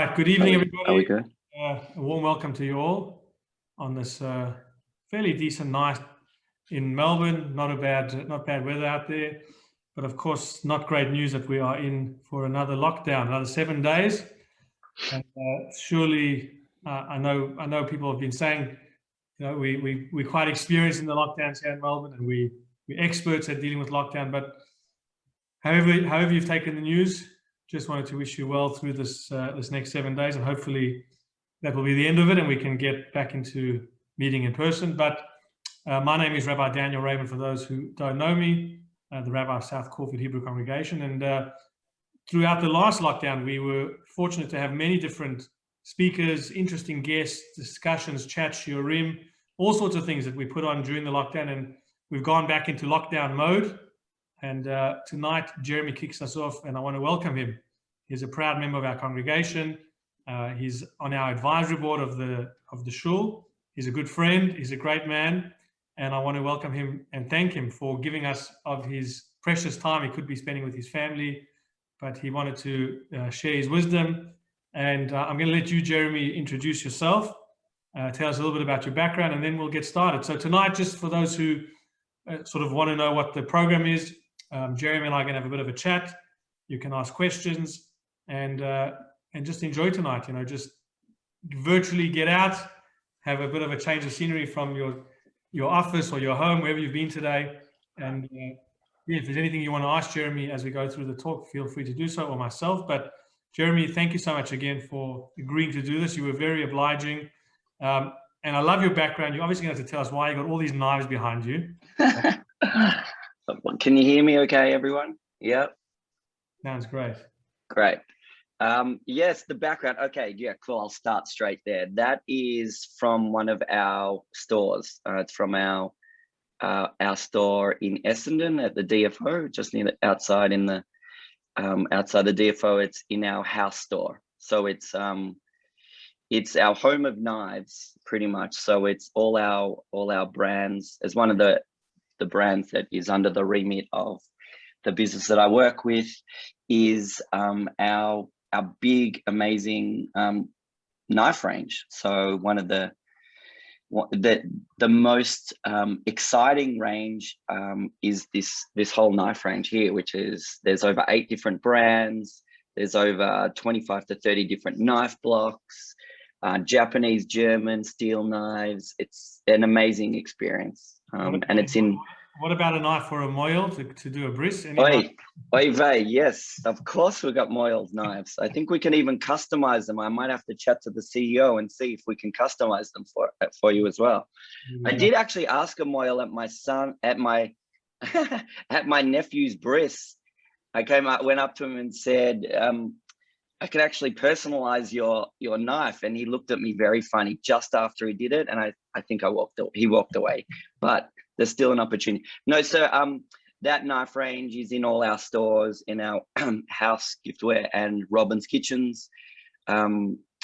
right, good evening, Are we everybody. good? A warm welcome to you all on this fairly decent night in Melbourne. Not bad weather out there, but of course, not great news that we are in for another lockdown, another 7 days. And surely, I know people have been saying, we're quite experienced in the lockdowns here in Melbourne, and we're experts at dealing with lockdown. But however you've taken the news, just wanted to wish you well through this next 7 days, and hopefully that will be the end of it and we can get back into meeting in person. But my name is Rabbi Daniel Raymond, for those who don't know me, the Rabbi of South Caulfield Hebrew Congregation. And throughout the last lockdown, we were fortunate to have many different speakers, interesting guests, discussions, chats, shiurim, all sorts of things that we put on during the lockdown, and we've gone back into lockdown mode. And tonight, Jeremy kicks us off, and I want to welcome him. He's a proud member of our congregation. He's on our advisory board of the shul. He's a good friend. He's a great man, and I want to welcome him and thank him for giving us of his precious time. He could be spending with his family, but he wanted to share his wisdom. And I'm going to let you, Jeremy, introduce yourself. Tell us a little bit about your background, and then we'll get started. So tonight, just for those who sort of want to know what the program is, Jeremy and I are going to have a bit of a chat. You can ask questions and just enjoy tonight. Just virtually get out, have a bit of a change of scenery from your office or your home, wherever you've been today. And if there's anything you want to ask Jeremy as we go through the talk, feel free to do so, or myself. But Jeremy, thank you so much again for agreeing to do this. You were very obliging. And I love your background. You're obviously going to have to tell us why you got all these knives behind you. Can you hear me okay, everyone? Yeah. Sounds great. Great. Yes, the background. Okay, yeah, cool. I'll start straight there. That is from one of our stores. It's from our store in Essendon at the DFO, just near outside in the outside the DFO. It's in our house store. So it's our home of knives, pretty much. So it's all our brands. It's one of the brands that is under the remit of the business that I work with, is our big, amazing knife range. So one of the most exciting range is this whole knife range here, which is, there's over 8 different brands. There's over 25 to 30 different knife blocks, Japanese, German, steel knives. It's an amazing experience. And it's in. What about a knife for a moil to do a bris? Yes, of course we got moiled knives. I think we can even customize them. I might have to chat to the CEO and see if we can customize them for you as well. Yeah. I did actually ask a moil at my at my nephew's bris. Went up to him and said, I could actually personalize your knife, and he looked at me very funny just after he did it, and I think he walked away, but there's still an opportunity. No, so that knife range is in all our stores, in our House Giftware and Robin's Kitchens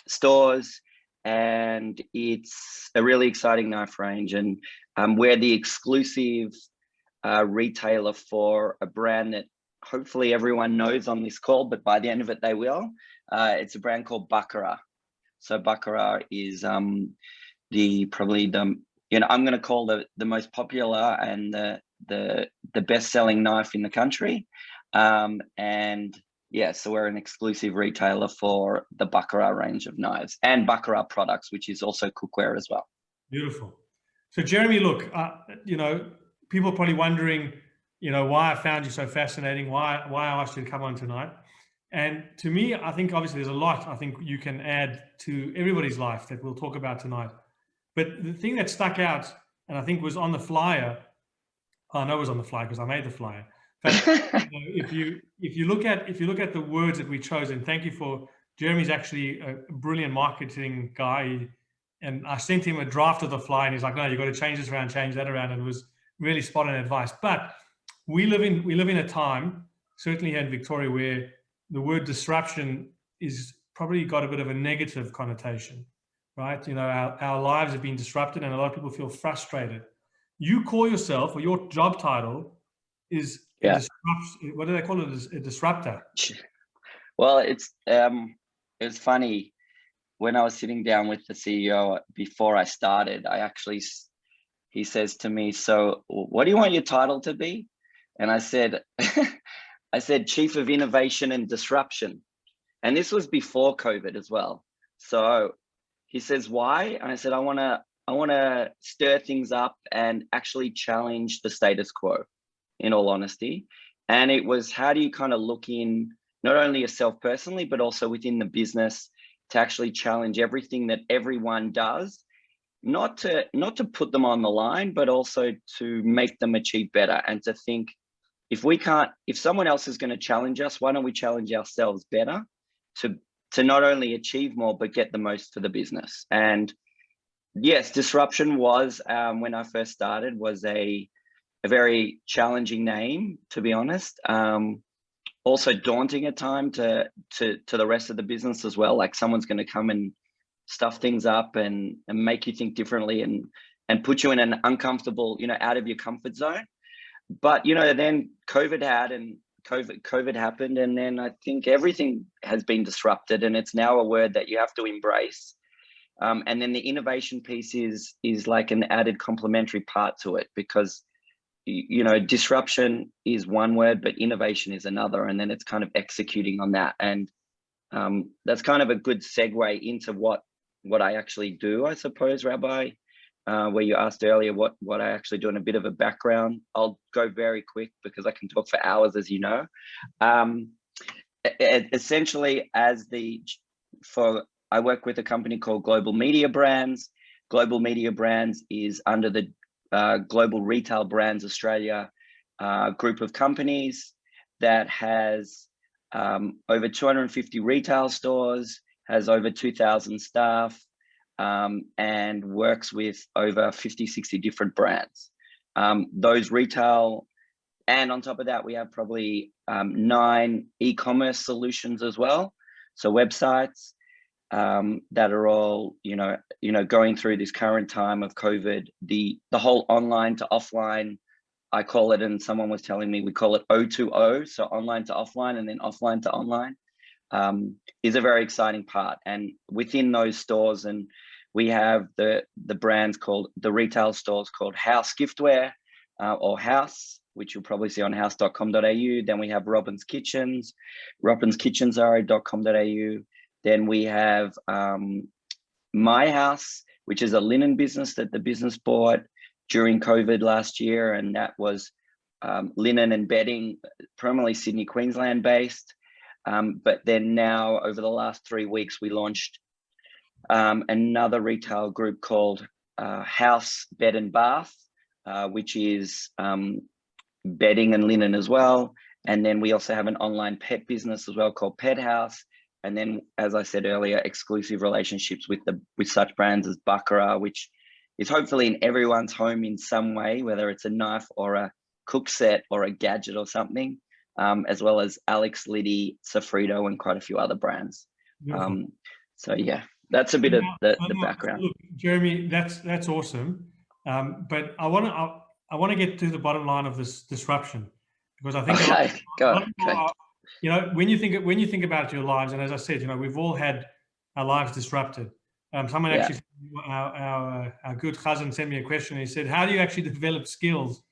stores, and it's a really exciting knife range, and we're the exclusive retailer for a brand that hopefully everyone knows on this call, but by the end of it, they will. It's a brand called Baccarat. So Baccarat is I'm going to call the most popular and the best-selling knife in the country. And yeah, so we're an exclusive retailer for the Baccarat range of knives and Baccarat products, which is also cookware as well. Beautiful. So Jeremy, look, people are probably wondering, why I found you so fascinating, why I asked you to come on tonight. And to me, I think obviously there's a lot I think you can add to everybody's life that we'll talk about tonight. But the thing that stuck out, and I think was on the flyer, I know it was on the flyer because I made the flyer. But if you look at the words that we chose, and thank you for Jeremy's actually a brilliant marketing guy, and I sent him a draft of the flyer, and he's like, no, you've got to change this around, change that around, and it was really spot on advice. But we live in a time, certainly here in Victoria, where the word disruption is probably got a bit of a negative connotation, right? Our lives have been disrupted, and a lot of people feel frustrated. You call yourself, or your job title is, what do they call it? A disruptor. Well, it's was funny when I was sitting down with the CEO before I started. He says to me, "So, what do you want your title to be?" And I said, "I said Chief of Innovation and Disruption." And this was before COVID as well. So he says, "Why?" And I said, I want to stir things up and actually challenge the status quo, in all honesty." And it was, how do you kind of look in not only yourself personally, but also within the business to actually challenge everything that everyone does, not to put them on the line, but also to make them achieve better, and to think, if someone else is going to challenge us, why don't we challenge ourselves better to not only achieve more, but get the most for the business. And yes, disruption was, when I first started, was a very challenging name, to be honest. Also daunting at time to the rest of the business as well. Like, someone's going to come and stuff things up and make you think differently and put you in an uncomfortable, out of your comfort zone. But then COVID happened, and then I think everything has been disrupted, and it's now a word that you have to embrace. And then the innovation piece is like an added complementary part to it, because disruption is one word, but innovation is another, and then it's kind of executing on that. And that's kind of a good segue into what I actually do, I suppose, Rabbi. Where you asked earlier what I actually do, in a bit of a background. I'll go very quick because I can talk for hours, as you know. Essentially, I work with a company called Global Media Brands. Global Media Brands is under the Global Retail Brands Australia group of companies that has over 250 retail stores, has over 2,000 staff, and works with over 50, 60 different brands. Those retail, and on top of that, we have probably 9 e-commerce solutions as well. So websites that are all, going through this current time of COVID, the whole online to offline, I call it, and someone was telling me we call it O2O, so online to offline and then offline to online, is a very exciting part. And within those stores, and we have the brands called, the retail stores called House Giftware, or House, which you'll probably see on house.com.au. Then we have Robin's Kitchens, robinskitchens.com.au. Then we have My House, which is a linen business that the business bought during COVID last year, and that was linen and bedding, primarily Sydney, Queensland based. But then now, over the last 3 weeks, we launched another retail group called House Bed and Bath, which is bedding and linen as well. And then we also have an online pet business as well called Pet House. And then, as I said earlier, exclusive relationships with such brands as Baccarat, which is hopefully in everyone's home in some way, whether it's a knife or a cook set or a gadget or something, as well as Alex, Liddy, Sofrito, and quite a few other brands. So yeah, that's a bit of the background. Look, Jeremy, that's awesome. But I want to get to the bottom line of this disruption, because I think a lot of people are, when you think about your lives, and as I said, we've all had our lives disrupted. Someone actually, our good cousin sent me a question. He said, "How do you actually develop skills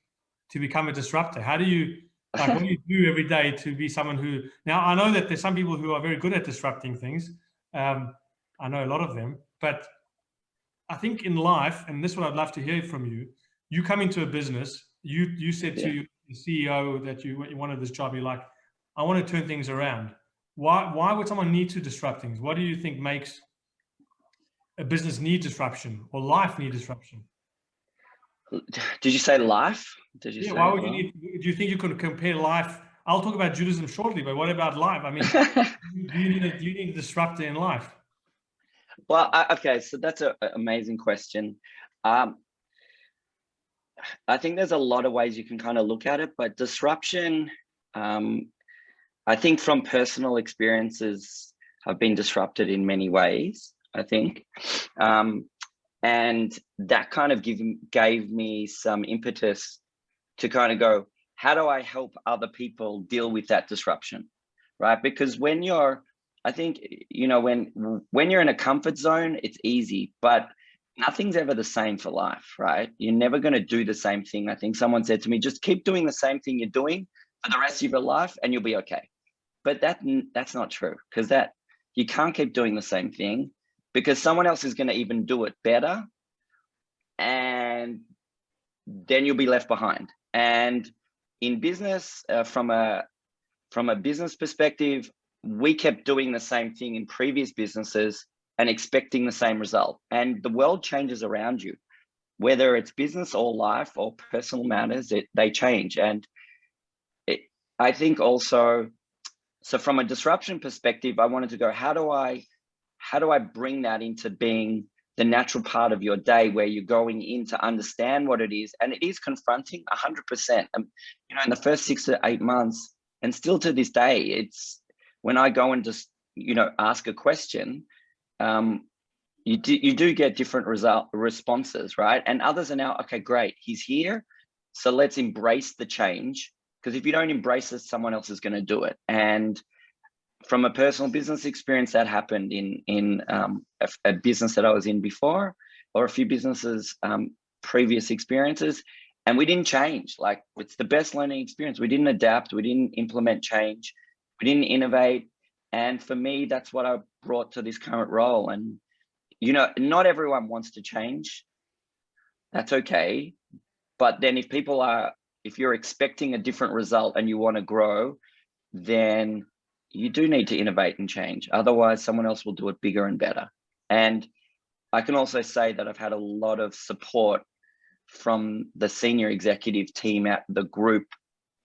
to become a disruptor? How do you, what do you do every day to be someone who?" Now, I know that there's some people who are very good at disrupting things. I know a lot of them, but I think in life, and this is what I'd love to hear from you. You come into a business. You said to the CEO that you wanted this job. You're like, "I want to turn things around." Why would someone need to disrupt things? What do you think makes a business need disruption, or life need disruption? Did you say life? Did you say why would you need? Do you think you could compare life? I'll talk about Judaism shortly, but what about life? I mean, do you need a disruptor in life? Well, okay, so that's an amazing question. I think there's a lot of ways you can kind of look at it, but disruption, I think from personal experiences, I've been disrupted in many ways, I think. And that kind of gave me some impetus to kind of go, how do I help other people deal with that disruption, right? Because when you're I think, you know, when you're in a comfort zone, it's easy, but nothing's ever the same for life, right? You're never going to do the same thing. I think someone said to me, just keep doing the same thing you're doing for the rest of your life and you'll be okay. But that's not true, because that you can't keep doing the same thing, because someone else is going to even do it better, and then you'll be left behind. And in business, from a business perspective, we kept doing the same thing in previous businesses and expecting the same result. And the world changes around you, whether it's business or life or personal matters, they change. And I think also, so from a disruption perspective, I wanted to go, how do I bring that into being the natural part of your day, where you're going in to understand what it is? And it is confronting 100%. You know, in the first 6 to 8 months, and still to this day, it's when I go and just, you know, ask a question, you do get different responses, right? And others are now, okay, great, he's here, so let's embrace the change. Because if you don't embrace it, someone else is going to do it. And from a personal business experience, that happened in a business that I was in before, or a few businesses, previous experiences, and we didn't change. Like, it's the best learning experience. We didn't adapt, we didn't implement change, we didn't innovate. And for me, that's what I brought to this current role. And, you know, not everyone wants to change. That's okay. But then if you're expecting a different result and you want to grow, then you do need to innovate and change. Otherwise, someone else will do it bigger and better. And I can also say that I've had a lot of support from the senior executive team at the group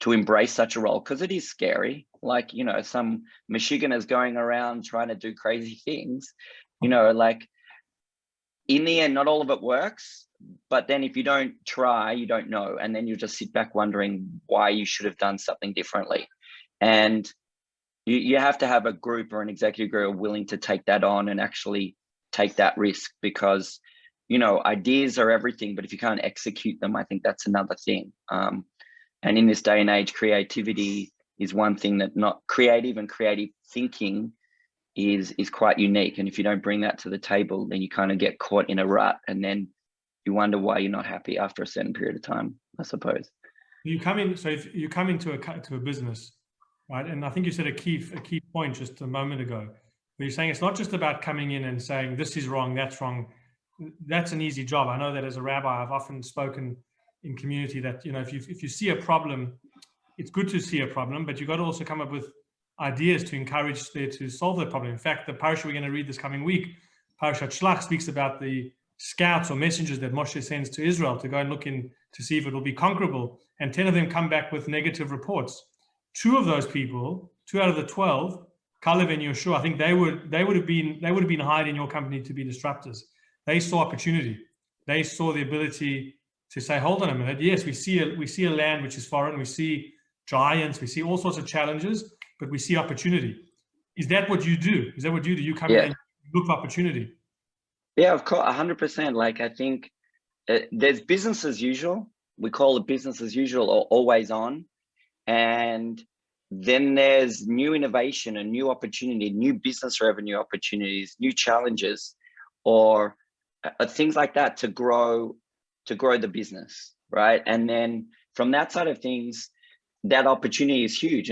to embrace such a role, because it is scary. Like, you know, some Michiganers going around trying to do crazy things, you know, like, in the end, not all of it works. But then if you don't try, you don't know. And then you just sit back wondering why you should have done something differently. And you have to have a group or an executive group willing to take that on and actually take that risk, because, you know, ideas are everything, but if you can't execute them, I think that's another thing. And in this day and age, creativity is one thing that not creative, and creative thinking is quite unique. And if you don't bring that to the table, then you kind of get caught in a rut, and then you wonder why you're not happy after a certain period of time, I suppose. You come in, so if you come into a business, right? And I think you said a key point just a moment ago, where you're saying it's not just about coming in and saying this is wrong, that's wrong. That's an easy job. I know that as a rabbi, I've often spoken in community that, you know, if you see a problem, it's good to see a problem, but you've got to also come up with ideas to encourage there to solve the problem. In fact, the parasha we're going to read this coming week, Parashat Shlach, speaks about the scouts or messengers that Moshe sends to Israel to go and look in to see if it will be conquerable, and 10 of them come back with negative reports. 2 of those people, 2 out of the 12, Caleb and Yeshua, I think they would have been hired in your company to be disruptors. They saw opportunity. They saw the ability to say, hold on a minute, yes, we see a land which is foreign, we see giants, we see all sorts of challenges, but we see opportunity. Is that what you do? Is that what you do? You come in and look for opportunity? Yeah, of course, 100%. Like, I think there's business as usual. We call it business as usual, or always on. And then there's new innovation and new opportunity, new business revenue opportunities, new challenges, or things like that to grow the business, right? And then from that side of things, that opportunity is huge.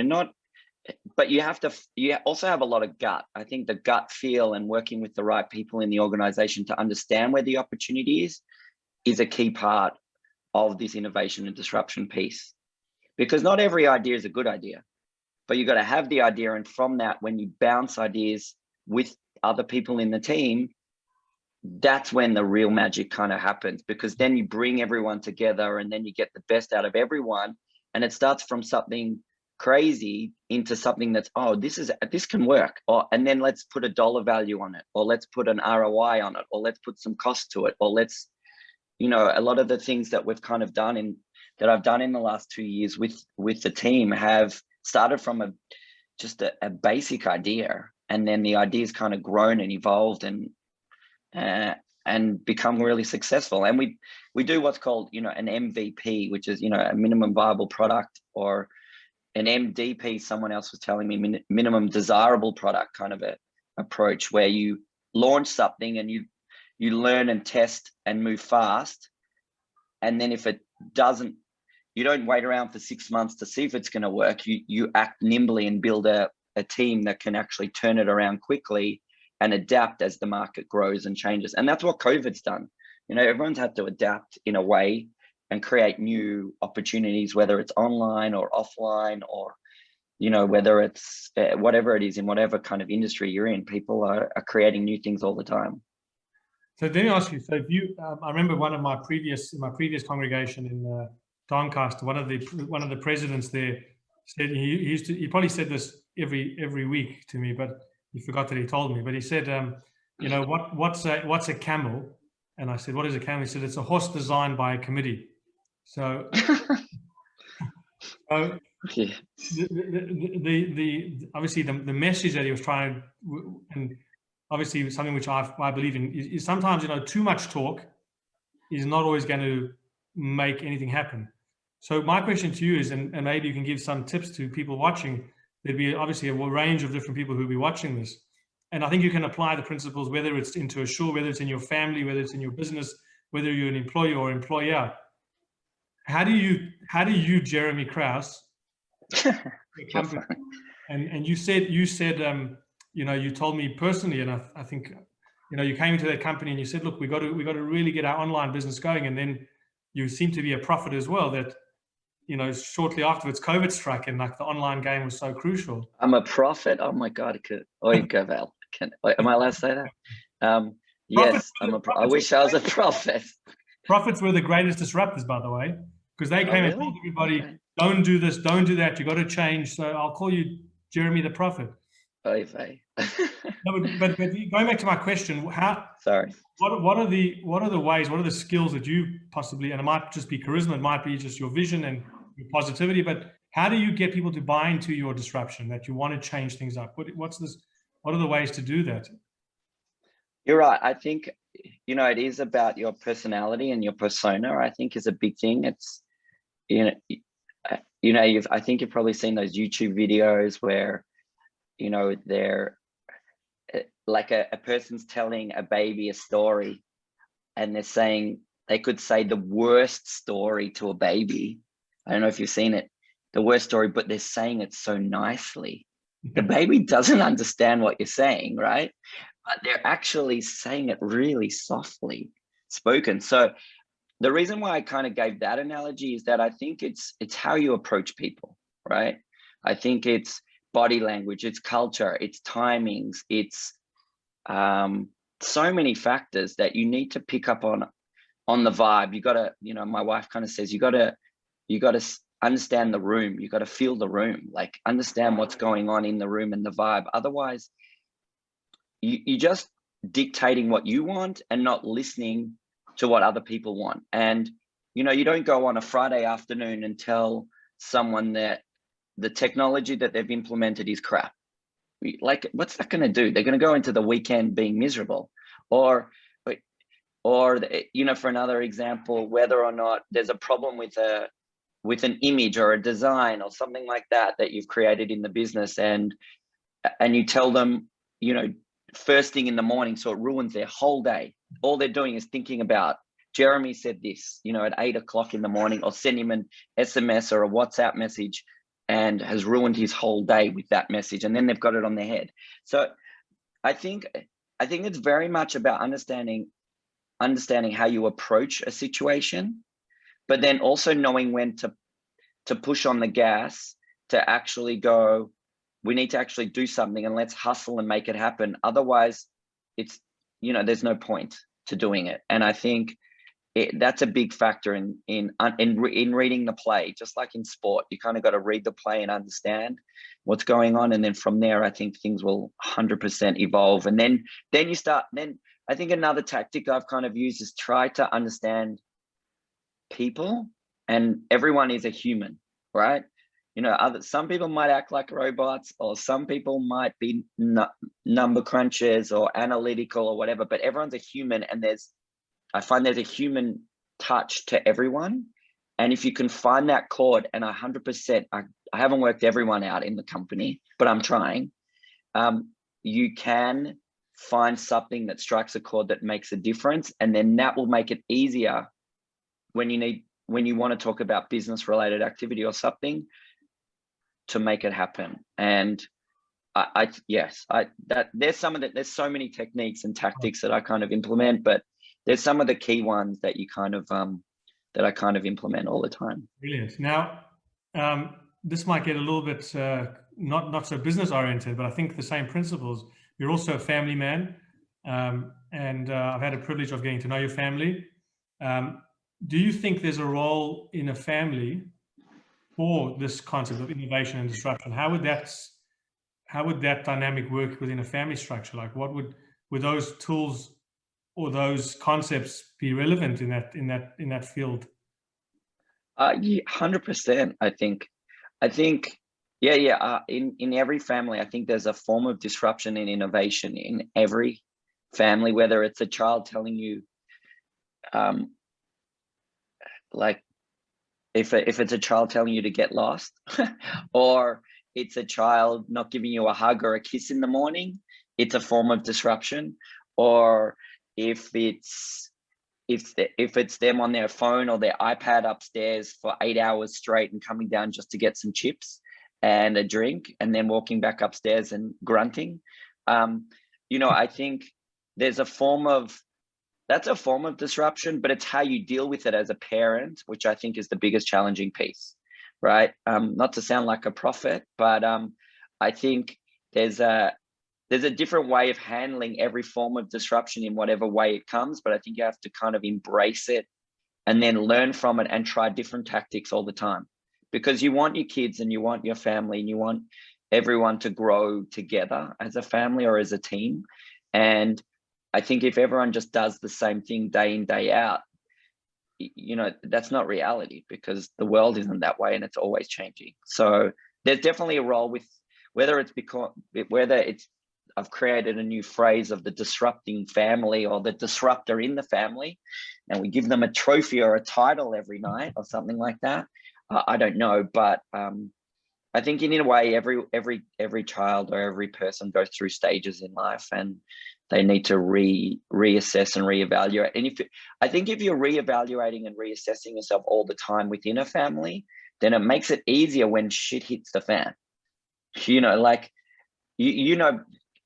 But you also have a lot of gut. I think the gut feel and working with the right people in the organization to understand where the opportunity is a key part of this innovation and disruption piece. Because not every idea is a good idea, but you got to have the idea. And from that, when you bounce ideas with other people in the team, that's when the real magic kind of happens, because then you bring everyone together and then you get the best out of everyone. And it starts from something crazy into something that's, oh, this can work. And then let's put a dollar value on it, or let's put an ROI on it, or let's put some cost to it, or let's, you know, a lot of the things that we've kind of done that I've done in the last 2 years with the team have started from just a basic idea, and then the idea's kind of grown and evolved and become really successful. And we do what's called, you know, an MVP, which is, you know, a minimum viable product, or an MDP, someone else was telling me, minimum desirable product kind of a approach, where you launch something and you learn and test and move fast. And then if it doesn't, you don't wait around for 6 months to see if it's going to work. You act nimbly and build a team that can actually turn it around quickly and adapt as the market grows and changes. And that's what COVID's done. You know, everyone's had to adapt in a way and create new opportunities, whether it's online or offline, or, you know, whether it's whatever it is, in whatever kind of industry you're in, people are creating new things all the time. So let me ask you, so if you, I remember in my previous congregation in Doncaster, one of the presidents there said, he probably said this every week to me, but he forgot that he told me, but he said, you know, what's a camel? And I said, what is a camel? He said, it's a horse designed by a committee. So, yeah. Obviously the message that he was trying, and obviously something which I believe in, is sometimes, you know, too much talk is not always going to make anything happen. So my question to you is, and maybe you can give some tips to people watching. There'd be obviously a range of different people who'll be watching this, and I think you can apply the principles, whether it's into a shul, whether it's in your family, whether it's in your business, whether you're an employee or employer. How do you, Jeremy Krause, and you said, you know, you told me personally, and I think, you know, you came into that company and you said, look, we got to really get our online business going, and then you seem to be a prophet as well. That, you know, shortly afterwards, COVID struck, and like the online game was so crucial. I'm a prophet. Oh my God! Am I allowed to say that? Yes, I wish I was a prophet. Prophets were the greatest disruptors, by the way, because they came and told everybody, don't do this, don't do that, you got to change. So I'll call you Jeremy the prophet. No, but going back to my question, what are the ways, what are the skills that you possibly, and it might just be charisma, it might be just your vision and your positivity, but how do you get people to buy into your disruption, that you want to change things up? What are the ways to do that? You're right. I think, you know, it is about your personality, and your persona, I think, is a big thing. It's, I think you've probably seen those YouTube videos where, you know, they're like a person's telling a baby a story, and they could say the worst story to a baby. I don't know if you've seen it, the worst story, but they're saying it so nicely. The baby doesn't understand what you're saying, right? But they're actually saying it really softly spoken. So the reason why I kind of gave that analogy is that I think it's how you approach people, right? I think it's body language, it's culture, it's timings, it's so many factors that you need to pick up on the vibe. You got to, you know, my wife kind of says, you got to understand the room. You got to feel the room, like understand what's going on in the room and the vibe. Otherwise, you just dictating what you want and not listening to what other people want. And, you know, you don't go on a Friday afternoon and tell someone that the technology that they've implemented is crap. Like, what's that going to do? They're going to go into the weekend being miserable. Or, you know, for another example, whether or not there's a problem with an image or a design or something like that you've created in the business, and you tell them, you know, first thing in the morning, so it ruins their whole day. All they're doing is thinking about, Jeremy said this, you know, at 8 o'clock in the morning, or send him an SMS or a WhatsApp message, and has ruined his whole day with that message. And then they've got it on their head. So I think it's very much about understanding how you approach a situation, but then also knowing when to push on the gas, to actually go, we need to actually do something, and let's hustle and make it happen. Otherwise, it's, you know, there's no point to doing it. And I think that's a big factor in reading the play. Just like in sport, you kind of got to read the play and understand what's going on, and then from there, I think things will 100% evolve. And then you start. Then I think another tactic I've kind of used is try to understand people, and everyone is a human, right? You know, some people might act like robots, or some people might be number crunchers or analytical or whatever, but everyone's a human, and I find there's a human touch to everyone. And if you can find that chord, and 100%, I haven't worked everyone out in the company, but I'm trying. You can find something that strikes a chord that makes a difference, and then that will make it easier when you want to talk about business related activity or something to make it happen. And there's so many techniques and tactics that I kind of implement, but there's some of the key ones that you kind of that I kind of implement all the time. Brilliant. Now, this might get a little bit not so business oriented, but I think the same principles. You're also a family man, and I've had a privilege of getting to know your family. Do you think there's a role in a family for this concept of innovation and disruption? How would that dynamic work within a family structure? Like, would those tools or those concepts be relevant in that field? 100%. I think, yeah. In every family, I think there's a form of disruption and innovation in every family, whether it's a child telling you, like, if it's a child telling you to get lost, or it's a child not giving you a hug or a kiss in the morning, it's a form of disruption. Or if it's them on their phone or their iPad upstairs for 8 hours straight and coming down just to get some chips and a drink and then walking back upstairs and grunting, I think that's a form of disruption, but it's how you deal with it as a parent, which I think is the biggest challenging piece, right? Not to sound like a prophet, but I think there's a different way of handling every form of disruption in whatever way it comes, but I think you have to kind of embrace it and then learn from it and try different tactics all the time, because you want your kids and you want your family and you want everyone to grow together as a family or as a team. And I think if everyone just does the same thing day in, day out, that's not reality, because the world isn't that way and it's always changing. So there's definitely a role with whether it's I've created a new phrase of the disrupting family or the disruptor in the family, and we give them a trophy or a title every night or something like that. I don't know, but I think in a way, every child or every person goes through stages in life, and they need to reassess and reevaluate. And I think if you're reevaluating and reassessing yourself all the time within a family, then it makes it easier when shit hits the fan.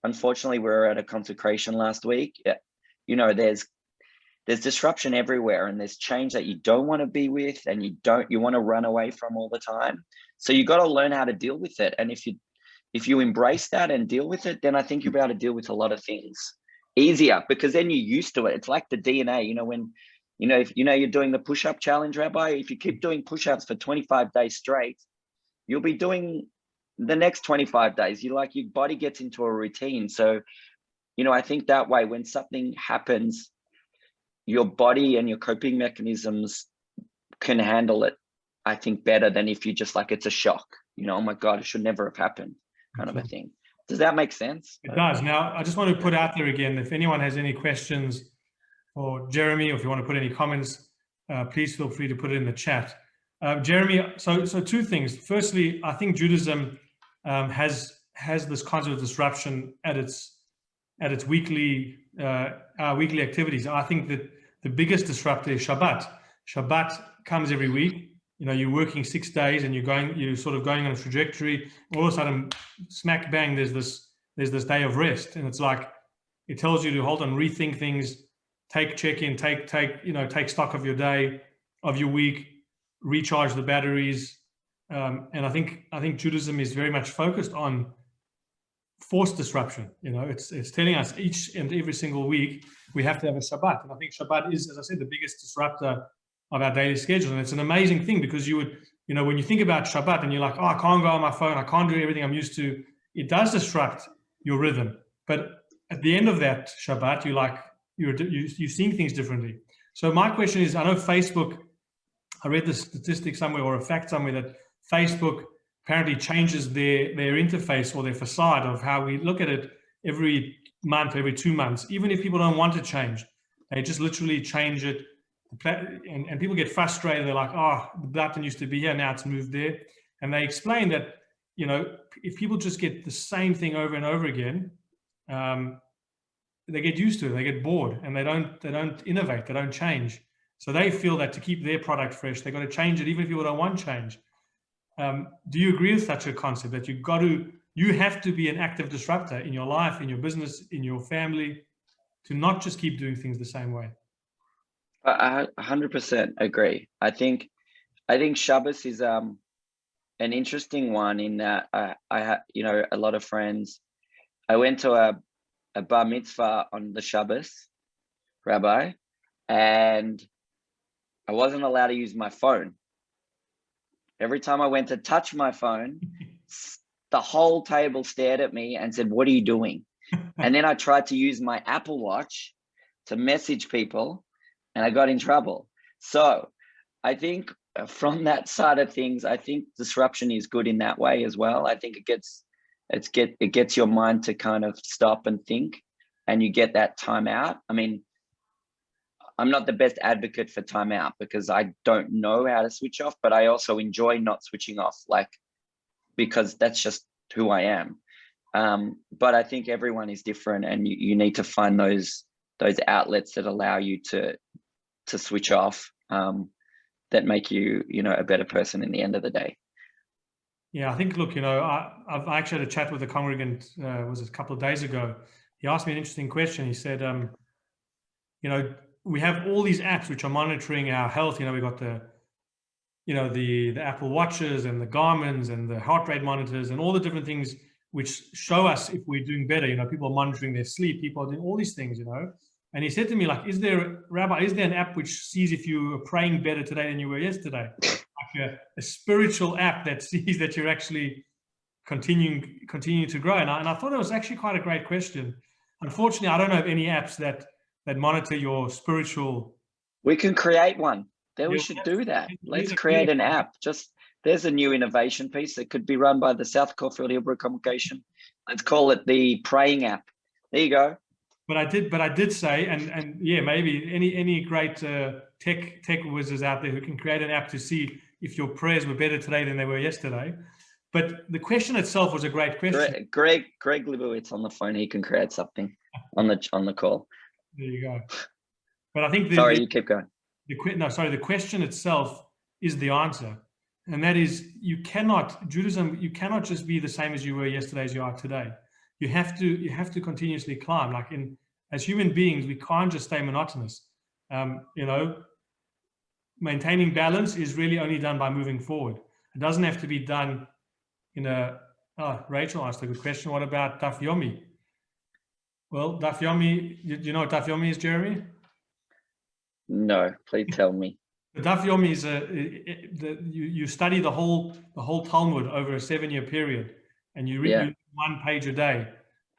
Unfortunately, we were at a consecration last week. There's disruption everywhere, and there's change that you don't want to be with, and you want to run away from all the time. So you got to learn how to deal with it. And if you embrace that and deal with it, then I think you'll be able to deal with a lot of things easier, because then you're used to it. It's like the DNA, if you're doing the push-up challenge, Rabbi, if you keep doing push-ups for 25 days straight, you'll be doing the next 25 days. Your body gets into a routine. So, I think that way, when something happens, your body and your coping mechanisms can handle it, I think, better than if you just it's a shock, oh my God, it should never have happened, kind of a thing. Does that make sense? It does. Now, I just want to put out there again, if anyone has any questions for Jeremy, or if you want to put any comments, please feel free to put it in the chat. Jeremy, so two things. Firstly, I think Judaism has this concept of disruption at its weekly activities. I think that the biggest disruptor is Shabbat. Shabbat comes every week. You're working 6 days and you're sort of going on a trajectory. All of a sudden, smack bang, there's this day of rest, and it's like it tells you to hold on, rethink things, take stock of your day, of your week, recharge the batteries. And I think Judaism is very much focused on forced disruption. It's telling us each and every single week we have to have a Shabbat. And I think Shabbat is, as I said, the biggest disruptor of our daily schedule. And it's an amazing thing, because when you think about Shabbat and you're like, oh, I can't go on my phone, I can't do everything I'm used to, it does disrupt your rhythm. But at the end of that Shabbat, you're seeing things differently. So my question is, I know Facebook, I read the statistic somewhere or a fact somewhere that Facebook apparently changes their interface or their facade of how we look at it every month, every 2 months. Even if people don't want to change, they just literally change it. and people get frustrated. They're like, oh, the button used to be here, now it's moved there. And they explain that, you know, if people just get the same thing over and over again, they get used to it, they get bored, and they don't innovate, they don't change. So they feel that to keep their product fresh, they've got to change it, even if people don't want change. Do you agree with such a concept that you have to be an active disruptor in your life, in your business, in your family, to not just keep doing things the same way? I 100% agree. I think Shabbos is an interesting one in that I have, you know, a lot of friends. I went to a bar mitzvah on the Shabbos, Rabbi, and I wasn't allowed to use my phone. Every time I went to touch my phone, the whole table stared at me and said, "What are you doing?" And then I tried to use my Apple Watch to message people, and I got in trouble. So I think from that side of things, I think disruption is good in that way as well. I think it gets your mind to kind of stop and think, and you get that time out. I mean, I'm not the best advocate for timeout because I don't know how to switch off, but I also enjoy not switching off, like, because that's just who I am. But I think everyone is different, and you need to find those outlets that allow you to switch off, that make you, you know, a better person in the end of the day. Yeah, I think, look, you know, I've actually had a chat with a congregant, was it a couple of days ago. He asked me an interesting question. He said, you know, we have all these apps which are monitoring our health. You know, we've got the Apple Watches and the Garmins and the heart rate monitors and all the different things which show us if we're doing better. You know, people are monitoring their sleep, people are doing all these things, you know. And he said to me, like, Rabbi, is there an app which sees if you are praying better today than you were yesterday? Like a spiritual app that sees that you're actually continuing to grow. And I thought it was actually quite a great question. Unfortunately, I don't know of any apps that monitor your spiritual. We can create one. Then we should do that. Let's create an app. There's a new innovation piece that could be run by the South Caulfield Hebrew Congregation. Let's call it the praying app. There you go. But I did say, and yeah, maybe any great tech whizzes out there who can create an app to see if your prayers were better today than they were yesterday. But the question itself was a great question. Greg Libowitz on the phone. He can create something on the call. There you go. But I think you keep going. The question itself is the answer, and that is Judaism. You cannot just be the same as you were yesterday as you are today. You have to continuously climb. Like as human beings, we can't just stay monotonous. You know, maintaining balance is really only done by moving forward. It doesn't have to be done in Rachel asked a good question. What about Daf Yomi? Well, Daf Yomi, do you know what Daf Yomi is, Jeremy? No, please tell me. The Daf Yomi is you study the whole Talmud over a 7-year period, and you read 1 page a day.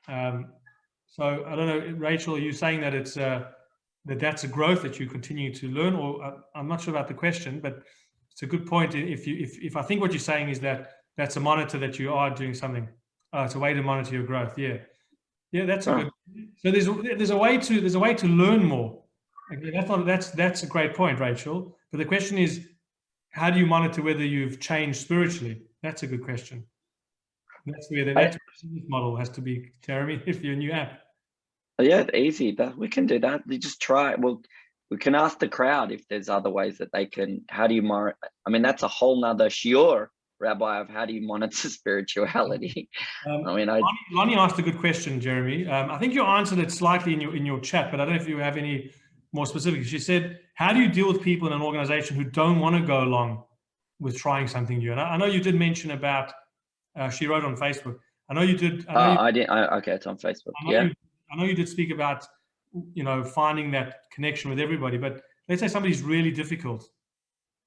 So I don't know, Rachel, are you saying that it's that's a growth that you continue to learn, or I'm not sure about the question, but it's a good point. If I think what you're saying is that's a monitor that you are doing something. It's a way to monitor your growth. Yeah, that's a good. So there's a way to learn more. Okay, that's a great point, Rachel. But the question is, how do you monitor whether you've changed spiritually? That's a good question. That's where the business model has to be, Jeremy, if you're a new app. Yeah, easy. We can do that. You just try it. Well, we can ask the crowd if there's other ways that they can. How do you monitor? I mean, that's a whole nother shiur, Rabbi, of how do you monitor spirituality. Lonnie asked a good question, Jeremy. I think you answered it slightly in your chat, but I don't know if you have any more specific. She said, how do you deal with people in an organization who don't want to go along with trying something new? And I know you did mention about, she wrote on Facebook. I know you did. I didn't. Okay, it's on Facebook. I know you did speak about, you know, finding that connection with everybody, but let's say somebody's really difficult.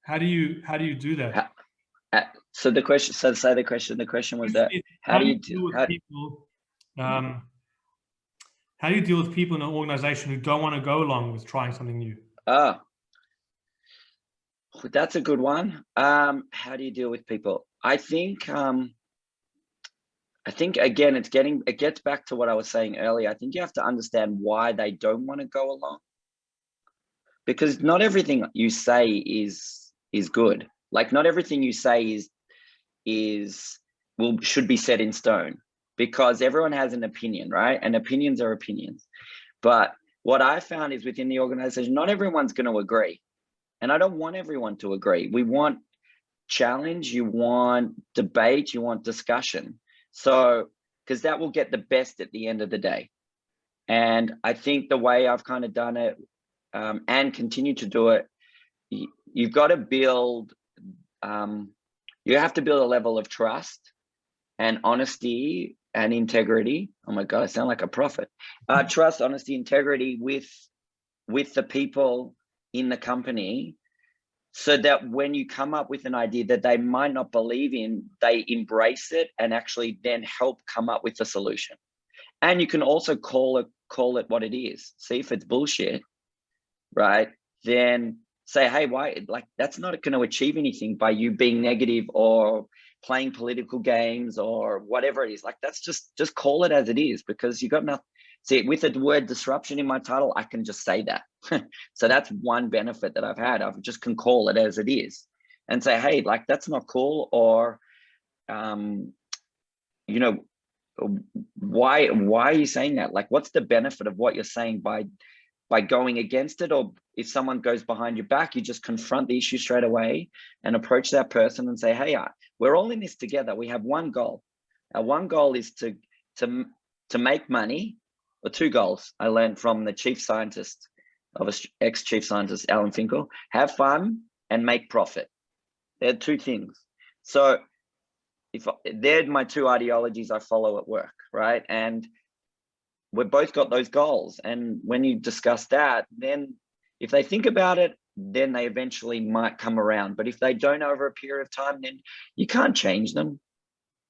How do you do that? So the question, the question was that, how do you deal with people? How do you deal with people in an organization who don't want to go along with trying something new? That's a good one. How do you deal with people? I think again, it gets back to what I was saying earlier. I think you have to understand why they don't want to go along. because not everything you say is good. Like not everything you say should be set in stone, because everyone has an opinion, right? And opinions are opinions. But what I found is within the organization, not everyone's going to agree. And I don't want everyone to agree. We want challenge, you want debate, you want discussion. So, because that will get the best at the end of the day. And I think the way I've kind of done it and continue to do it, you've got to build, you have to build a level of trust and honesty and integrity. Oh my God, I sound like a prophet. Trust, honesty, integrity with the people in the company, so that when you come up with an idea that they might not believe in, they embrace it and actually then help come up with a solution. And you can also call it what it is. See if it's bullshit, right? Then say, hey, why? Like that's not going to achieve anything by you being negative or playing political games or whatever it is. Like that's just call it as it is, because you got nothing. See, with the word disruption in my title, I can just say that. So that's one benefit that I've had. I just can call it as it is and say, hey, like that's not cool. Or, you know, why are you saying that? Like, what's the benefit of what you're saying by going against it? Or if someone goes behind your back, you just confront the issue straight away and approach that person and say, hey, we're all in this together. We have one goal. Our one goal is to make money. Or two goals I learned from the chief scientist of ex-chief scientist, Alan Finkel: have fun and make profit. They're two things. So they're my two ideologies I follow at work, right? And we've both got those goals. And when you discuss that, then if they think about it, then they eventually might come around. But if they don't over a period of time, then you can't change them.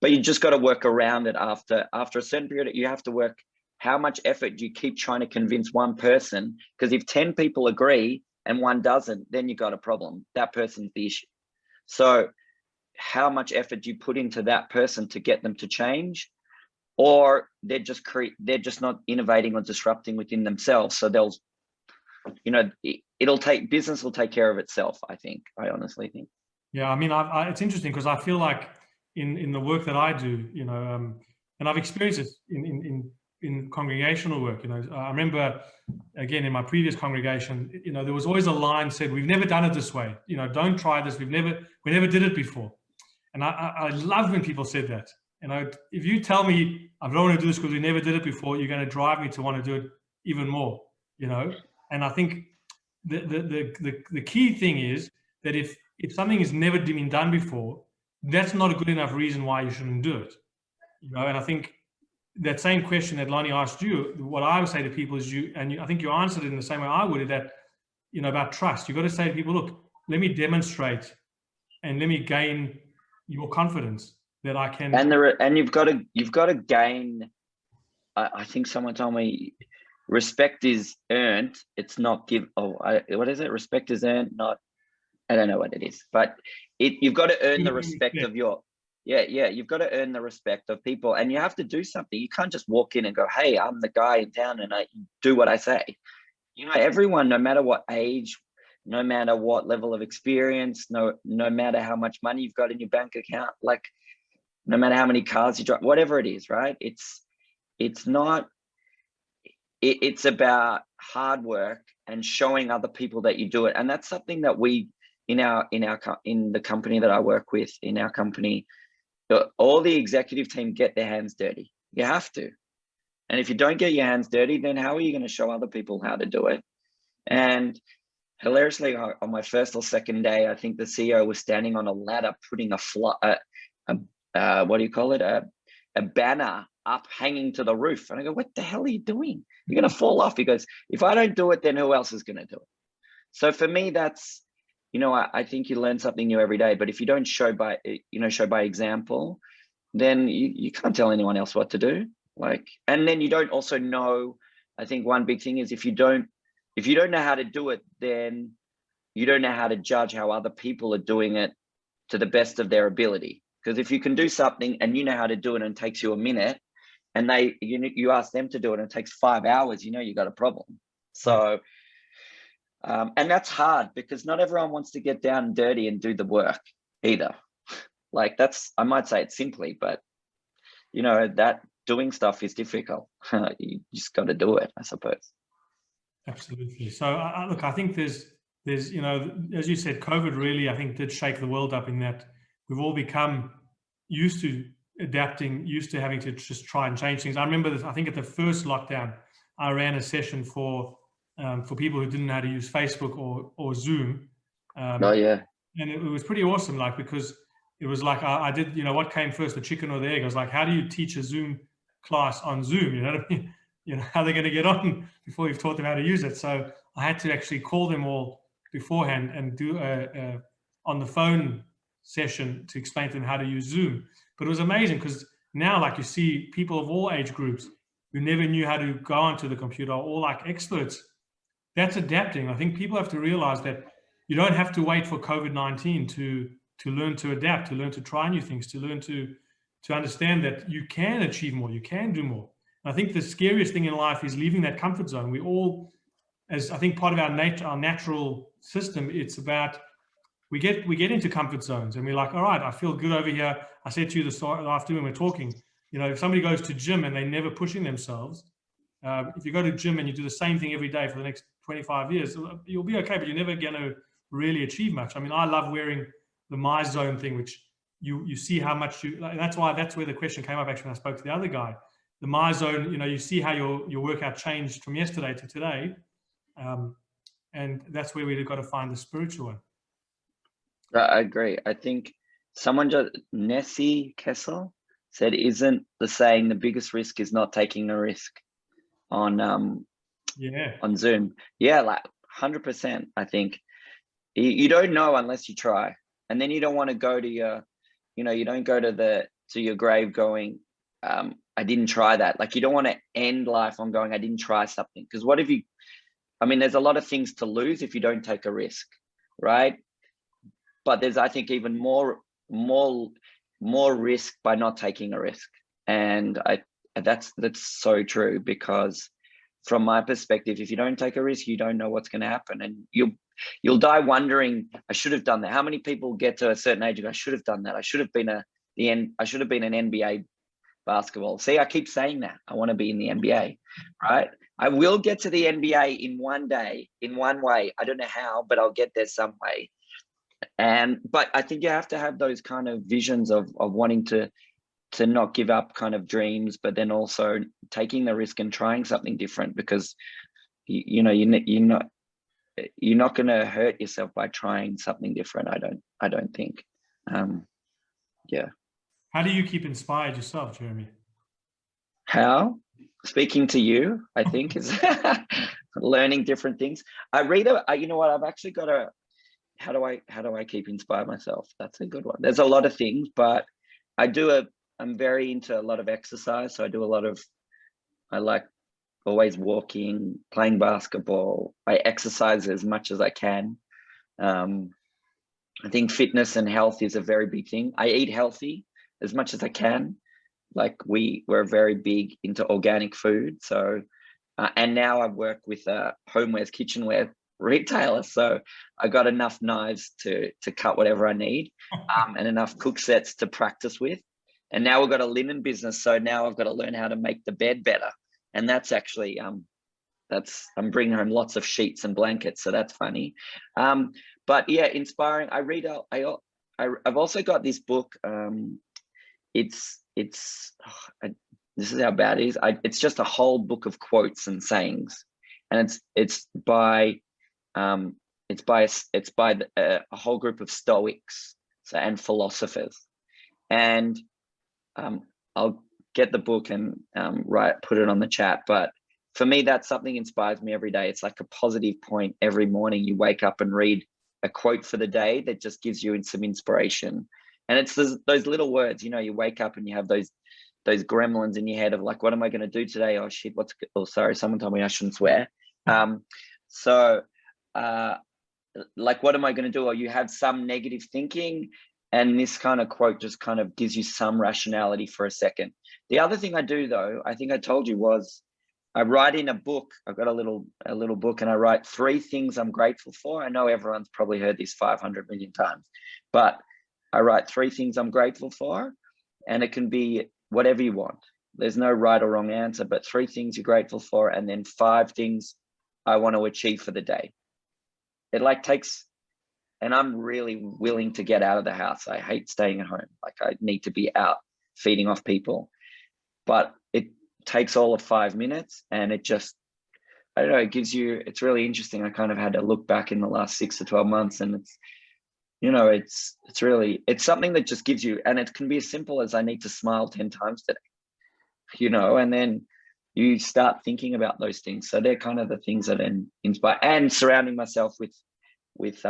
But you just got to work around it after a certain period. You have to work. How much effort do you keep trying to convince one person? Because if 10 people agree and one doesn't, then you got a problem. That person's the issue. So how much effort do you put into that person to get them to change? Or they're just not innovating or disrupting within themselves. So they'll, business will take care of itself, I honestly think. Yeah, I mean, it's interesting because I feel like in the work that I do, and I've experienced this in congregational work. I remember, again, in my previous congregation, there was always a line said, we've never done it this way. Don't try this. We never did it before. And I love when people said that. If you tell me I don't want to do this because we never did it before, you're going to drive me to want to do it even more, And I think the key thing is that if something has never been done before, that's not a good enough reason why you shouldn't do it. And I think that same question that Lonnie asked you, what I would say to people is I think you answered it in the same way I would, is that, about trust. You've got to say to people, look, let me demonstrate and let me gain your confidence that I can. And you've got to gain. I think someone told me respect is earned. It's not what is it? Respect is earned, not. I don't know what it is, but you've got to earn the respect of your. Yeah. You've got to earn the respect of people, and you have to do something. You can't just walk in and go, "Hey, I'm the guy in town, and I do what I say." Everyone, no matter what age, no matter what level of experience, no matter how much money you've got in your bank account, like no matter how many cars you drive, whatever it is, right? It's about hard work and showing other people that you do it, and that's something that we in the company that I work with, in our company, all the executive team get their hands dirty. You have to. And if you don't get your hands dirty, then how are you going to show other people how to do it? And hilariously, on my first or second day, I think the CEO was standing on a ladder putting a banner up hanging to the roof. And I go, what the hell are you doing? You're going to fall off. He goes, if I don't do it, then who else is going to do it? So for me, that's, I think you learn something new every day. But if you don't show by example, then you can't tell anyone else what to do. And then you don't also know. I think one big thing is if you don't know how to do it, then you don't know how to judge how other people are doing it to the best of their ability. Because if you can do something and you know how to do it and it takes you a minute, and you ask them to do it and it takes 5 hours, you got a problem. So And that's hard because not everyone wants to get down and dirty and do the work either. Like I might say it simply, but that doing stuff is difficult. You just got to do it, I suppose. Absolutely. So look, I think there's, as you said, COVID really, I think, did shake the world up in that we've all become used to adapting, used to having to just try and change things. I remember this, I think at the first lockdown, I ran a session for people who didn't know how to use Facebook or Zoom. Oh yeah. And it was pretty awesome, like, because it was like I did, what came first, the chicken or the egg? I was like, how do you teach a Zoom class on Zoom? You know what I mean? How they're going to get on before you've taught them how to use it. So I had to actually call them all beforehand and do a on the phone session to explain to them how to use Zoom. But it was amazing because now, like, you see people of all age groups who never knew how to go onto the computer are all like experts. That's adapting. I think people have to realize that you don't have to wait for COVID-19 to learn to adapt, to learn to try new things, to learn to understand that you can achieve more, you can do more. I think the scariest thing in life is leaving that comfort zone. We all, as I think part of our nature, our natural system, it's about we get into comfort zones and we're like, all right, I feel good over here. I said to you this afternoon when we're talking, if somebody goes to gym and they're never pushing themselves, if you go to gym and you do the same thing every day for the next 25 years, you'll be okay, but you're never going to really achieve much. I mean, I love wearing the My Zone thing, which you see how much that's where the question came up actually when I spoke to the other guy. The My Zone, you see how your workout changed from yesterday to today. And that's where we've got to find the spiritual one. I agree. I think Nessie Kessel said, isn't the saying the biggest risk is not taking a risk on Zoom? Yeah, like 100%. I think you don't know unless you try. And then you don't want to go to your, you don't go to your grave going, I didn't try that. Like, you don't want to end life on going, I didn't try something. Because what if there's a lot of things to lose if you don't take a risk, right? But there's, I think, even more risk by not taking a risk. And that's so true, because from my perspective, if you don't take a risk, you don't know what's going to happen. And you'll die wondering, I should have done that. How many people get to a certain age and go, I should have done that. I should have been an NBA basketball. See, I keep saying that. I want to be in the NBA, right? I will get to the NBA in one day, in one way. I don't know how, but I'll get there some way. But I think you have to have those kind of visions of wanting to not give up kind of dreams, but then also taking the risk and trying something different, because you're not going to hurt yourself by trying something different. I don't think. Yeah. How do you keep inspired yourself, Jeremy? How? Speaking to you, I think, is learning different things. I read I've actually got how do I keep inspired myself? That's a good one. There's a lot of things, but I'm very into a lot of exercise. So I like always walking, playing basketball. I exercise as much as I can. I think fitness and health is a very big thing. I eat healthy as much as I can. Like, we're very big into organic food. So, and now I work with a homewares, kitchenware retailer. So I got enough knives to cut whatever I need, and enough cook sets to practice with. And now we've got a linen business. So now I've got to learn how to make the bed better. And that's actually, I'm bringing home lots of sheets and blankets. So that's funny. But yeah, inspiring. I've also got this book. This is how bad it is. It's just a whole book of quotes and sayings, and it's by a whole group of Stoics and philosophers. And I'll get the book and put it on the chat. But for me, that's something inspires me every day. It's like a positive point every morning. You wake up and read a quote for the day that just gives you some inspiration. And it's those little words, you wake up and you have those gremlins in your head of like, what am I going to do today? Oh shit, sorry, someone told me I shouldn't swear. Like, what am I going to do? Or you have some negative thinking, and this kind of quote just kind of gives you some rationality for a second. The other thing I do, though, I think I told you, was I write in a book. I've got a little book, and I write 3 things I'm grateful for. I know everyone's probably heard this 500 million times, but I write 3 things I'm grateful for, and it can be whatever you want. There's no right or wrong answer, but 3 things you're grateful for, and then 5 things I want to achieve for the day. It like takes, and I'm really willing to get out of the house. I hate staying at home. Like I need to be out feeding off people, but it takes all of 5 minutes, and it just, I don't know, it gives you, it's really interesting. I kind of had to look back in the last 6 to 12 months, and it's, you know, it's really, it's something that just gives you, and it can be as simple as I need to smile 10 times today, you know, and then you start thinking about those things. So they're kind of the things that inspire, and surrounding myself with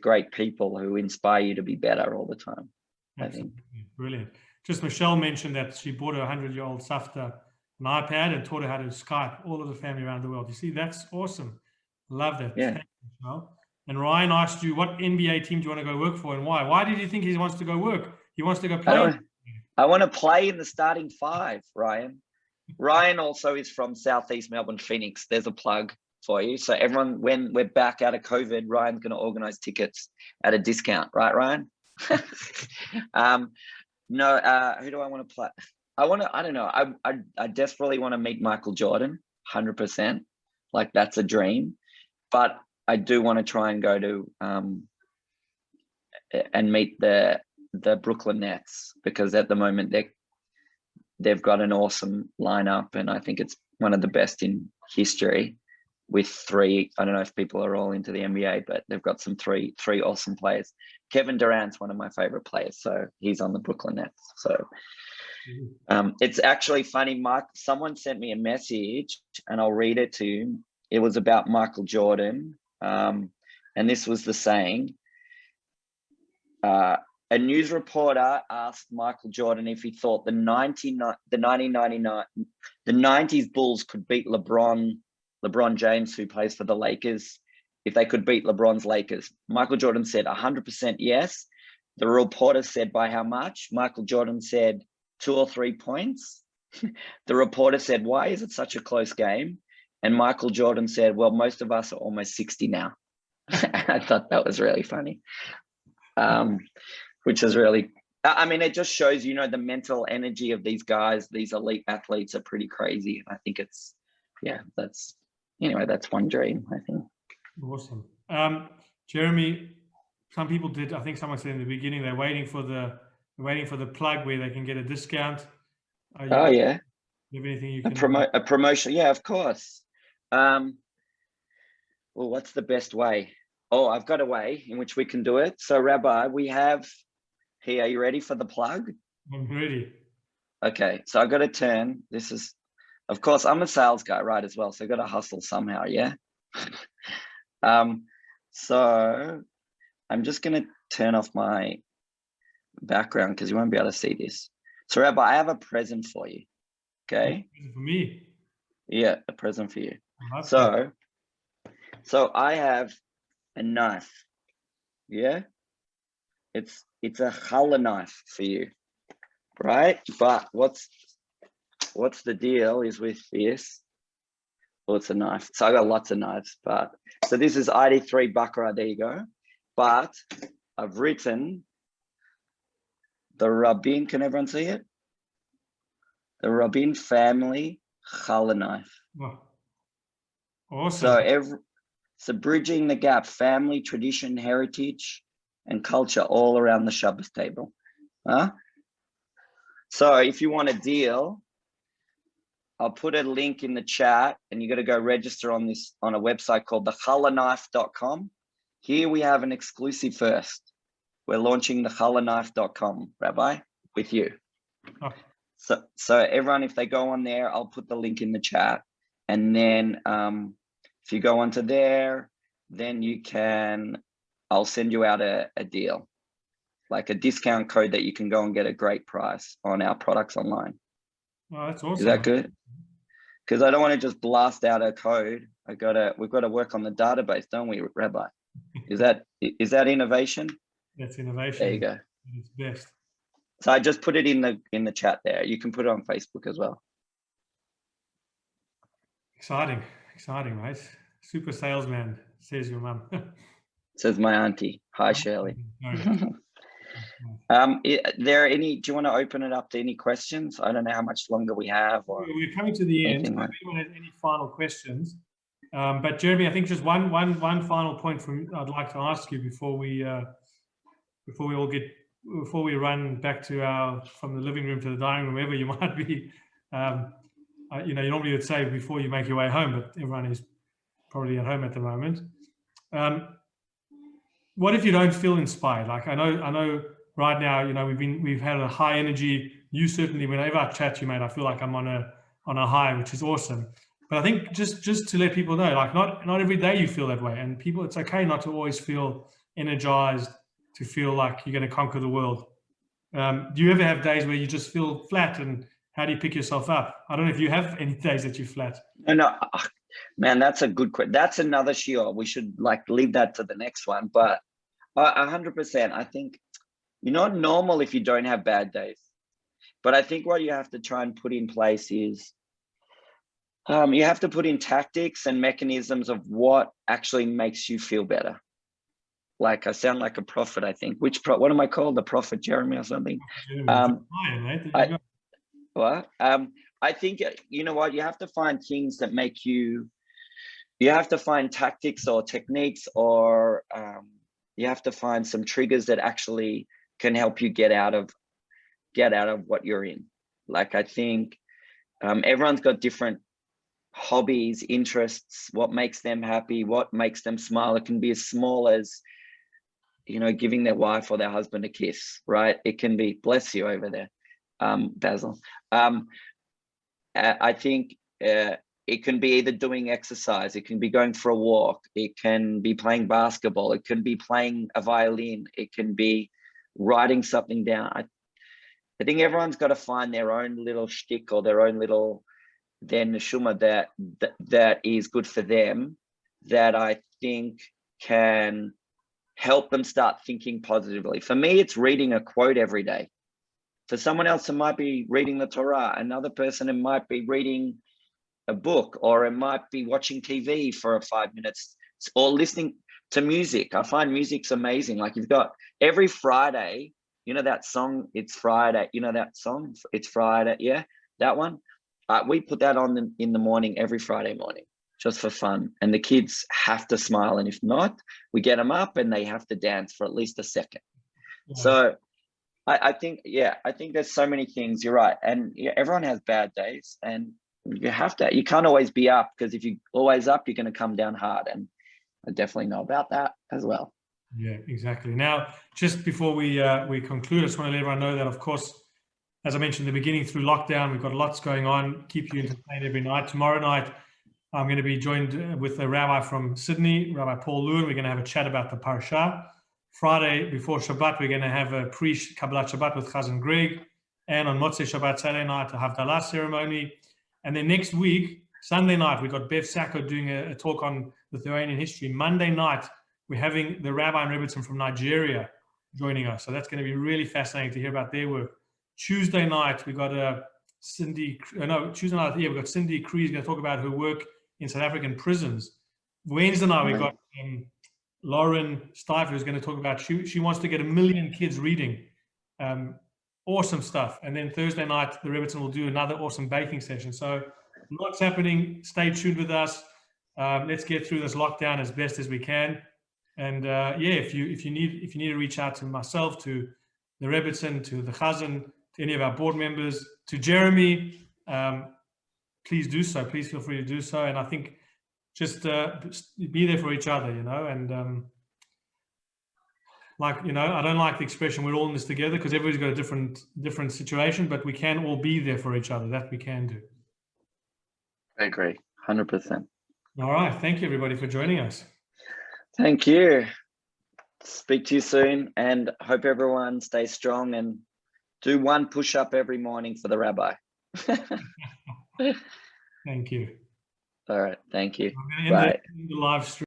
great people who inspire you to be better all the time. Absolutely. I think. Brilliant. Just Michelle mentioned that she bought her 100-year-old Safta an iPad and taught her how to Skype all of the family around the world. You see, that's awesome. Love that. Yeah. Thank you, Michelle. And Ryan asked you, what NBA team do you want to go work for and why? Why did you think he wants to go work? He wants to go play? I want to play in the starting 5, Ryan. Ryan also is from Southeast Melbourne, Phoenix. There's a plug for you. So everyone, when we're back out of COVID, Ryan's going to organize tickets at a discount. Right, Ryan? No, who do I want to play? I don't know. I desperately want to meet Michael Jordan, 100%. Like that's a dream. But I do want to try and go to and meet the Brooklyn Nets, because at the moment they've got an awesome lineup, and I think it's one of the best in history. With 3, I don't know if people are all into the NBA, but they've got some three awesome players. Kevin Durant's one of my favorite players, so he's on the Brooklyn Nets. So it's actually funny, Mark. Someone sent me a message, and I'll read it to you. It was about Michael Jordan, and this was the saying. A news reporter asked Michael Jordan if he thought the 90s Bulls could beat LeBron James, who plays for the Lakers, if they could beat LeBron's Lakers. Michael Jordan said 100% yes. The reporter said by how much? Michael Jordan said 2 or 3 points. The reporter said, why is it such a close game? And Michael Jordan said, well, most of us are almost 60 now. I thought that was really funny. Which is really, I mean, it just shows, you know, the mental energy of these guys, these elite athletes are pretty crazy. And I think it's, yeah, that's one dream, I think. Awesome. Jeremy, some people did, I think someone said in the beginning, they're waiting for the plug where they can get a discount. Oh yeah. You have anything you can a promotion? Yeah, of course. Well, what's the best way? Oh, I've got a way in which we can do it. So Rabbi, we have here, are you ready for the plug? I'm ready. Okay, so I got to turn, this is, of course, I'm a sales guy, right, as well. So I got to hustle somehow, yeah? So I'm just going to turn off my background because you won't be able to see this. So Rabbi, I have a present for you, okay? For me? Yeah, a present for you. So I have a knife, yeah? It's a challah knife for you, right? But what's the deal is with this? Well, it's a knife. So I got lots of knives, but so this is ID3 Baccarat. There you go. But I've written the Rabin. Can everyone see it? The Rabin family challah knife. Wow. Awesome. So bridging the gap, family, tradition, heritage, and culture all around the Shabbos table. Huh? So if you want a deal, I'll put a link in the chat, and you got to go register on a website called thechallahknife.com. Here we have an exclusive first. We're launching thechallahknife.com, Rabbi, with you. Oh. So everyone, if they go on there, I'll put the link in the chat. And then if you go onto there, then I'll send you out a deal, like a discount code that you can go and get a great price on our products online. Oh, that's awesome. Is that good? Because I don't want to just blast out a code. We've got to work on the database, don't we, Rabbi? Is that innovation? That's innovation. There you go. It's best. So I just put it in the chat there. You can put it on Facebook as well. Exciting, mate. Super salesman, says your mum. Says my auntie. Hi, Shirley. No. There any? Do you want to open it up to any questions? I don't know how much longer we have, or We're coming to the end. If anything like. anyone has any final questions, but Jeremy, I think just one final point I'd like to ask you before we run back to from the living room to the dining room, wherever you might be. You know, you normally would say before you make your way home, but everyone is probably at home at the moment. What if you don't feel inspired? Like I know right now, you know, we've had a high energy. You certainly, whenever I chat to you, mate, I feel like I'm on a high, which is awesome. But I think just to let people know, like not every day you feel that way, and people, it's okay not to always feel energized, to feel like you're going to conquer the world. Do you ever have days where you just feel flat, and how do you pick yourself up? I don't know if you have any days that you're flat. No, man, that's a good question. That's another shiur. We should like leave that to the next one. But 100%, I think you're not normal if you don't have bad days. But I think what you have to try and put in place is you have to put in tactics and mechanisms of what actually makes you feel better. Like I sound like a prophet, I think. What am I called? The prophet Jeremy or something? I think, you know what, you have to find things that make you have to find tactics or techniques, or you have to find some triggers that actually can help you get out of what you're in. Like I think everyone's got different hobbies, interests, what makes them happy, what makes them smile. It can be as small as, you know, giving their wife or their husband a kiss, right? It can be, bless you over there, Basil. I think it can be either doing exercise, it can be going for a walk, it can be playing basketball, it can be playing a violin, it can be writing something down. I think everyone's got to find their own little shtick or their own little neshama that is good for them, that I think can help them start thinking positively. For me, it's reading a quote every day. For someone else, it might be reading the Torah. Another person, it might be reading a book, or it might be watching TV for 5 minutes, or listening to music. I find music's amazing. Like you've got every Friday, you know that song, It's Friday, you know that song, It's Friday, yeah, that one. We put that on in the morning every Friday morning, just for fun. And the kids have to smile. And if not, we get them up and they have to dance for at least a second. Yeah. So I think there's so many things. You're right. And yeah, everyone has bad days, and you can't always be up, because if you're always up, you're going to come down hard. And I definitely know about that as well. Yeah, exactly. Now, just before we conclude, I just want to let everyone know that, of course, as I mentioned in the beginning, through lockdown, we've got lots going on, keep you entertained every night. Tomorrow night, I'm going to be joined with a rabbi from Sydney, Rabbi Paul Lewin. We're going to have a chat about the parasha. Friday, before Shabbat, we're going to have a pre-Kabbalat Shabbat with Chazan Greg. And on Motzei Shabbat, Saturday night, a Havdalah ceremony. And then next week, Sunday night, we've got Bev Sacco doing a talk on Lithuanian history. Monday night, we're having the Rabbi and Rebbitzin from Nigeria joining us. So that's going to be really fascinating to hear about their work. Tuesday night, we've got Cindy Kruse going to talk about her work in South African prisons. Wednesday night, we've got Lauren Stifer, who's going to talk about, she wants to get 1 million kids reading. Awesome stuff. And then Thursday night, the Rebbitzin will do another awesome baking session. So lots happening. Stay tuned with us. Let's get through this lockdown as best as we can. And if you need to reach out to myself, to the Rebbitzin, to the Chazan, to any of our board members, to Jeremy, please do so. Please feel free to do so. And I think just be there for each other, you know. And I don't like the expression "we're all in this together," because everybody's got a different situation, but we can all be there for each other. That we can do. I agree, 100%. All right. Thank you, everybody, for joining us. Thank you. Speak to you soon, and hope everyone stays strong and do 1 push-up every morning for the rabbi. Thank you. All right. Thank you. I'm going to end the live stream.